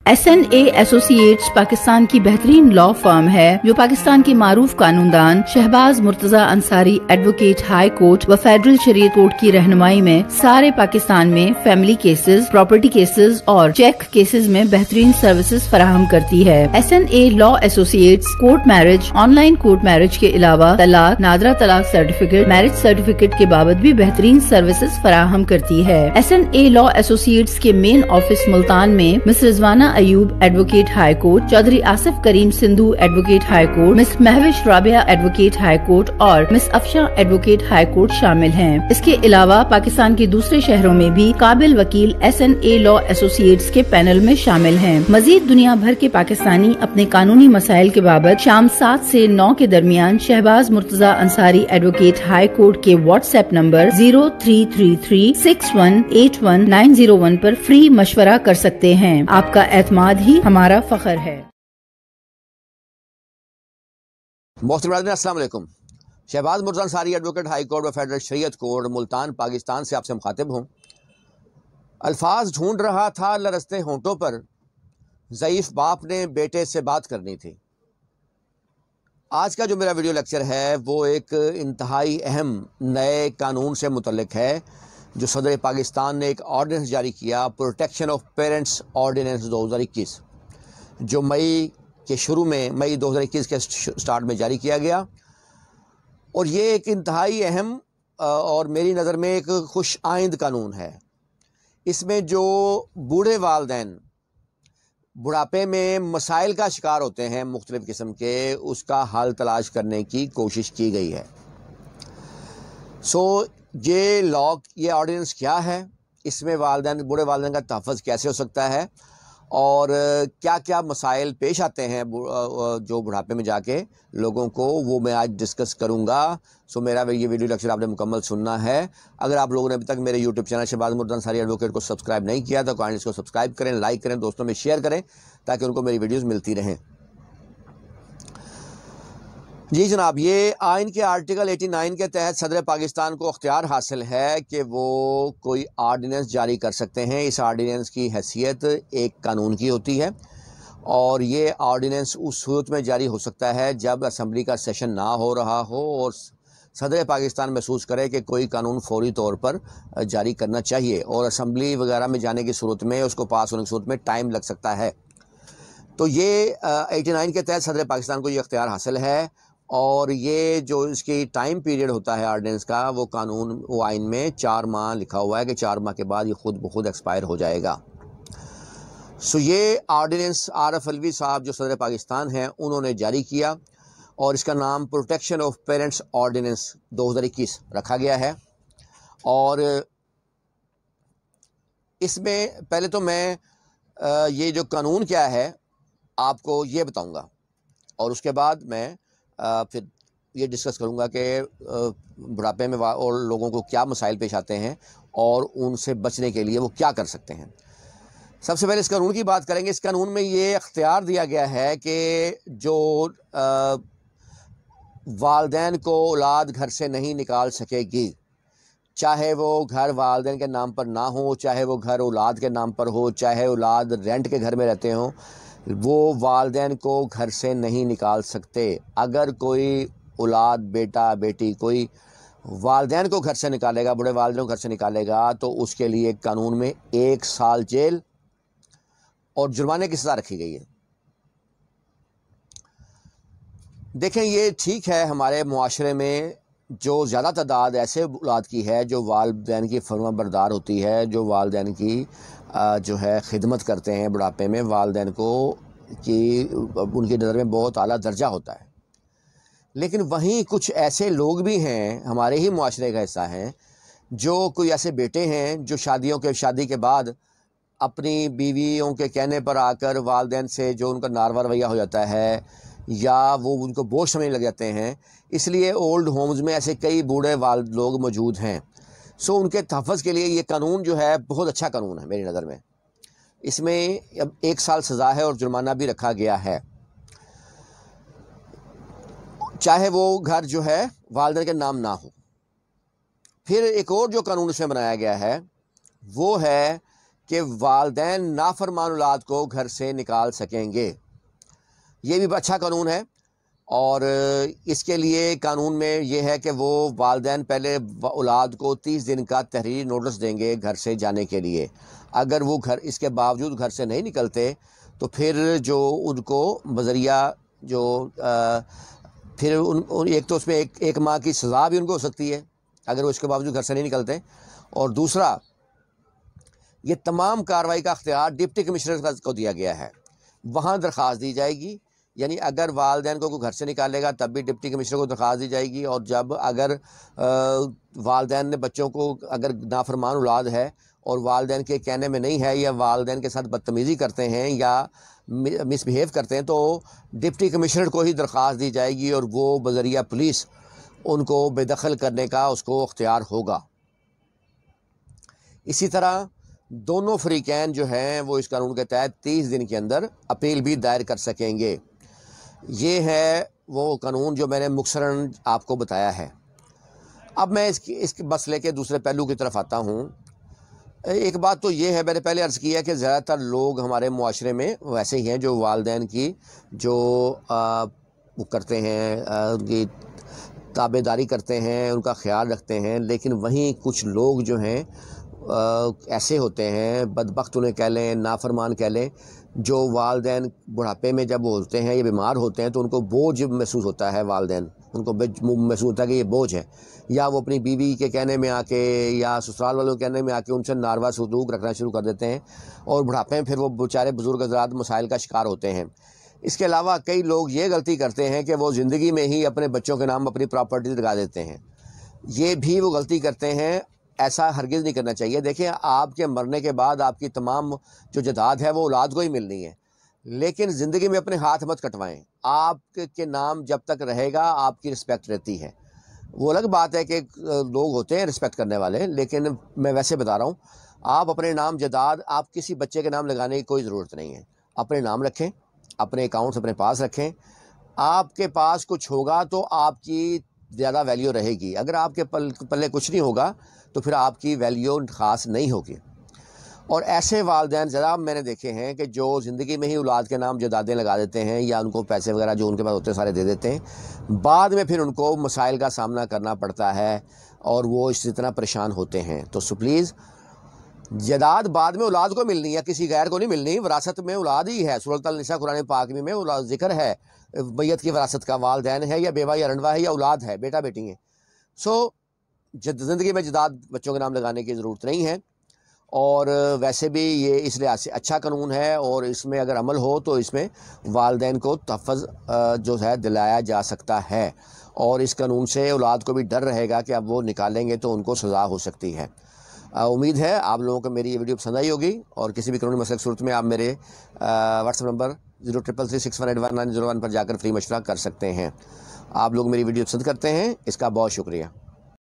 SNA associates Pakistan की बेहतरीन law firm है जो पाकिस्तान के मारूफ कानूनदान Shahbaz Murtaza Ansari advocate high court व फेडरल शरीयत कोर्ट की रहनुमाई में सारे पाकिस्तान में फैमिली केसेस, प्रॉपर्टी केसेस और चेक केसेस में बेहतरीन सर्विसेज फराहम करती है। SNA law associates court marriage, online court marriage के अलावा तलाक, नादरा तलाक सर्टिफिकेट, मैरिज सर्टिफिकेट के बाबत भी बेहतरीन सर्विसेज फराहम करती है। SNA लॉ एसोसिएट्स के मेन ऑफिस मुल्तान में miss Rizwana Ayub advocate high court, Chaudhry Asif Karim Sindhu advocate high court, miss Mahwish Rabia advocate high court और miss Afsha advocate high court शामिल हैं। इसके अलावा पाकिस्तान के दूसरे शहरों में भी काबिल वकील SNA लॉ एसोसिएट्स के पैनल में शामिल हैं। मजीद दुनिया भर के पाकिस्तानी अपने कानूनी मसाइल के बाबत शाम 7 से 9 के दरमियान Shahbaz Murtaza Ansari advocate high court के व्हाट्सएप नंबर 0333618191 पर फ्री मशवरा कर सकते हैं। आपका एतमाद ही हमारा फख्र है। अस्सलाम वालेकुम। Shahbaz Murtaza Ansari advocate high court व फेडरल शरीयत कोर्ट मुल्तान पाकिस्तान से आपसे मुखातिब हूँ। अल्फाज ढूंढ रहा था लरसते होंठों पर, ज़ईफ बाप ने बेटे से बात करनी थी। आज का जो मेरा वीडियो लेक्चर है वो एक इंतहाई अहम नए कानून से मुतल्लिक है जो सदर पाकिस्तान ने एक ऑर्डिनेंस जारी किया, प्रोटेक्शन ऑफ पेरेंट्स ऑर्डिनेंस 2021, जो मई 2021 के स्टार्ट में जारी किया गया। और ये एक इंतहाई अहम और मेरी नज़र में एक खुश आइंद कानून है। इसमें जो बूढ़े वालिदैन बुढ़ापे में मसाइल का शिकार होते हैं मुख्तलिफ़ किस्म के, उसका हल तलाश करने की कोशिश की गई है। ये ऑर्डिनेंस क्या है, इसमें बूढ़े वालिदैन का तहफ़्फ़ुज़ कैसे हो सकता है और क्या क्या मसाइल पेश आते हैं जो बुढ़ापे में जाके लोगों को, वो मैं आज डिस्कस करूंगा। मेरा ये वीडियो लेक्चर आपने मुकम्मल सुनना है। अगर आप लोगों ने अभी तक मेरे YouTube channel Shahbaz Murtaza Ansari advocate को सब्सक्राइब नहीं किया तो काइंडली इसको सब्सक्राइब करें, लाइक करें, दोस्तों में शेयर करें ताकि उनको मेरी वीडियोज़ मिलती रहें। जी जनाब, ये आइन के आर्टिकल 89 के तहत सदर पाकिस्तान को अख्तियार हासिल है कि वो कोई आर्डिनेंस जारी कर सकते हैं। इस आर्डिनेंस की हैसियत एक कानून की होती है और ये आर्डिनेंस उस सूरत में जारी हो सकता है जब असम्बली का सेशन ना हो रहा हो और सदर पाकिस्तान महसूस करे कि कोई कानून फौरी तौर पर जारी करना चाहिए, और असम्बली वगैरह में जाने की सूरत में, उसको पास होने की सूरत में टाइम लग सकता है। तो ये 89 के तहत सदर पाकिस्तान को ये अख्तियार हासिल है और ये जो इसकी टाइम पीरियड होता है आर्डिनेंस का, वो आइन में 4 माह लिखा हुआ है कि 4 माह के बाद ये खुद ब खुद एक्सपायर हो जाएगा। ये आर्डिनेंस आरफ अलवी साहब जो सदर पाकिस्तान हैं उन्होंने जारी किया और इसका नाम प्रोटेक्शन ऑफ पेरेंट्स ऑर्डिनेंस 2021 रखा गया है। और इसमें पहले तो मैं ये जो कानून क्या है आपको ये बताऊंगा और उसके बाद मैं फिर ये डिस्कस करूंगा कि बुढ़ापे में और लोगों को क्या मसाइल पेश आते हैं और उनसे बचने के लिए वो क्या कर सकते हैं। सबसे पहले इस कानून की बात करेंगे। इस कानून में ये अख्तियार दिया गया है कि जो वालिदैन को औलाद घर से नहीं निकाल सकेगी, चाहे वो घर वालिदैन के नाम पर ना हो, चाहे वो घर औलाद के नाम पर हो, चाहे औलाद रेंट के घर में रहते हों, वो वालिदैन को घर से नहीं निकाल सकते। अगर कोई औलाद, बेटा बेटी, कोई वालिदैन को घर से निकालेगा, बूढ़े वालिदैन को घर से निकालेगा, तो उसके लिए कानून में 1 साल जेल और जुर्माने की सज़ा रखी गई है। देखें, ये ठीक है, हमारे मुआशरे में जो ज़्यादा तादाद ऐसे औलाद की है जो वालिदैन की फर्माबरदार होती है, जो वालिदैन की जो है खिदमत करते हैं बुढ़ापे में, वालिदैन को कि उनकी नज़र में बहुत आला दर्जा होता है। लेकिन वहीं कुछ ऐसे लोग भी हैं, हमारे ही मुआशरे का हिस्सा हैं, जो कोई ऐसे बेटे हैं जो शादी के बाद अपनी बीवियों के कहने पर आकर वालिदैन से जो उनका नारवा रवैया हो जाता है या वो उनको बोझ समझने लग जाते हैं, इसलिए ओल्ड होम्स में ऐसे कई बूढ़े लोग मौजूद हैं। उनके तहफ़्फ़ुज़ के लिए ये कानून जो है बहुत अच्छा कानून है मेरी नज़र में। इसमें अब 1 साल सज़ा है और जुर्माना भी रखा गया है, चाहे वो घर जो है वालिदैन के नाम ना हो। फिर एक और जो कानून इसमें बनाया गया है वो है کہ والدین نافرمان اولاد کو گھر سے نکال سکیں گے۔ یہ بھی اچھا قانون ہے، اور اس کے لیے قانون میں یہ ہے کہ وہ والدین پہلے اولاد کو 30 دن کا تحریری نوٹس دیں گے گھر سے جانے کے لیے۔ اگر وہ اس کے باوجود گھر سے نہیں نکلتے تو پھر جو ان کو بذریعہ جو پھر ایک تو اس میں ایک ماہ کی سزا بھی ان کو ہو سکتی ہے اگر وہ اس کے باوجود گھر سے نہیں نکلتے، اور دوسرا یہ تمام کارروائی کا اختیار ڈپٹی کمشنر کو دیا گیا ہے۔ وہاں درخواست دی جائے گی، یعنی اگر والدین کو کوئی گھر سے نکالے گا تب بھی ڈپٹی کمشنر کو درخواست دی جائے گی، اور جب اگر والدین نے بچوں کو اگر نافرمان اولاد ہے اور والدین کے کہنے میں نہیں ہے یا والدین کے ساتھ بدتمیزی کرتے ہیں یا مس بیہیو کرتے ہیں تو ڈپٹی کمشنر کو ہی درخواست دی جائے گی، اور وہ بذریعہ پولیس ان کو بے دخل کرنے کا اس کو اختیار ہوگا۔ اسی طرح دونوں فریقین جو ہیں وہ اس قانون کے تحت 30 دن کے اندر اپیل بھی دائر کر سکیں گے۔ یہ ہے وہ قانون جو میں نے مختصراً آپ کو بتایا ہے۔ اب میں اس مسئلے کے دوسرے پہلو کی طرف آتا ہوں۔ ایک بات تو یہ ہے، میں نے پہلے عرض کیا کہ زیادہ تر لوگ ہمارے معاشرے میں ویسے ہی ہیں جو والدین کی جو وہ کرتے ہیں، ان کی تابع داری کرتے ہیں، ان کا خیال رکھتے ہیں، لیکن وہیں کچھ لوگ جو ہیں ایسے ہوتے ہیں، بدبخت انہیں کہہ لیں، نافرمان کہہ لیں، جو والدین بڑھاپے میں جب وہ ہوتے ہیں یا بیمار ہوتے ہیں تو ان کو بوجھ محسوس ہوتا ہے، والدین ان کو محسوس ہوتا ہے کہ یہ بوجھ ہے، یا وہ اپنی بیوی کے کہنے میں آ کے یا سسرال والوں کے کہنے میں آ کے ان سے ناروا سلوک رکھنا شروع کر دیتے ہیں، اور بڑھاپے میں پھر وہ بیچارے بزرگ حضرات مسائل کا شکار ہوتے ہیں۔ اس کے علاوہ کئی لوگ یہ غلطی کرتے ہیں کہ وہ زندگی میں ہی اپنے بچوں کے نام اپنی پراپرٹی لگا دیتے ہیں، یہ بھی وہ غلطی کرتے ہیں، ایسا ہرگز نہیں کرنا چاہیے۔ دیکھیں، آپ کے مرنے کے بعد آپ کی تمام جو جائیداد ہے وہ اولاد کو ہی ملنی ہے، لیکن زندگی میں اپنے ہاتھ مت کٹوائیں۔ آپ کے نام جب تک رہے گا آپ کی رسپیکٹ رہتی ہے۔ وہ الگ بات ہے کہ لوگ ہوتے ہیں رسپیکٹ کرنے والے، لیکن میں ویسے بتا رہا ہوں، آپ اپنے نام جائیداد آپ کسی بچے کے نام لگانے کی کوئی ضرورت نہیں ہے۔ اپنے نام رکھیں، اپنے اکاؤنٹس اپنے پاس رکھیں۔ آپ کے پاس کچھ ہوگا تو آپ کی زیادہ ویلیو رہے گی، اگر آپ کے پلے کچھ نہیں ہوگا تو پھر آپ کی ویلیو خاص نہیں ہوگی۔ اور ایسے والدین زیادہ میں نے دیکھے ہیں کہ جو زندگی میں ہی اولاد کے نام جائیدادیں لگا دیتے ہیں یا ان کو پیسے وغیرہ جو ان کے پاس ہوتے ہیں سارے دے دیتے ہیں، بعد میں پھر ان کو مسائل کا سامنا کرنا پڑتا ہے اور وہ اسی طرح پریشان ہوتے ہیں۔ تو پلیز، جائیداد بعد میں اولاد کو ملنی ہے، کسی غیر کو نہیں ملنی، وراثت میں اولاد ہی ہے۔ سورۃ النساء قرآن پاک میں ذکر ہے میت کی وراثت کا، والدین ہے یا بیوہ یا رنڈوا ہے یا اولاد ہے، بیٹا بیٹی ہیں۔ زندگی میں جائیداد بچوں کے نام لگانے کی ضرورت نہیں ہے، اور ویسے بھی یہ اس لحاظ سے اچھا قانون ہے، اور اس میں اگر عمل ہو تو اس میں والدین کو تحفظ جو ہے دلایا جا سکتا ہے، اور اس قانون سے اولاد کو بھی ڈر رہے گا کہ اب وہ نکالیں گے تو ان کو سزا ہو سکتی ہے۔ امید ہے آپ لوگوں کو میری یہ ویڈیو پسند آئی ہوگی، اور کسی بھی قانونی مسئلے کی صورت میں آپ میرے واٹس ایپ نمبر 0333618191 پر جا کر فری مشورہ کر سکتے ہیں۔ آپ لوگ میری ویڈیو پسند کرتے ہیں، اس کا بہت شکریہ۔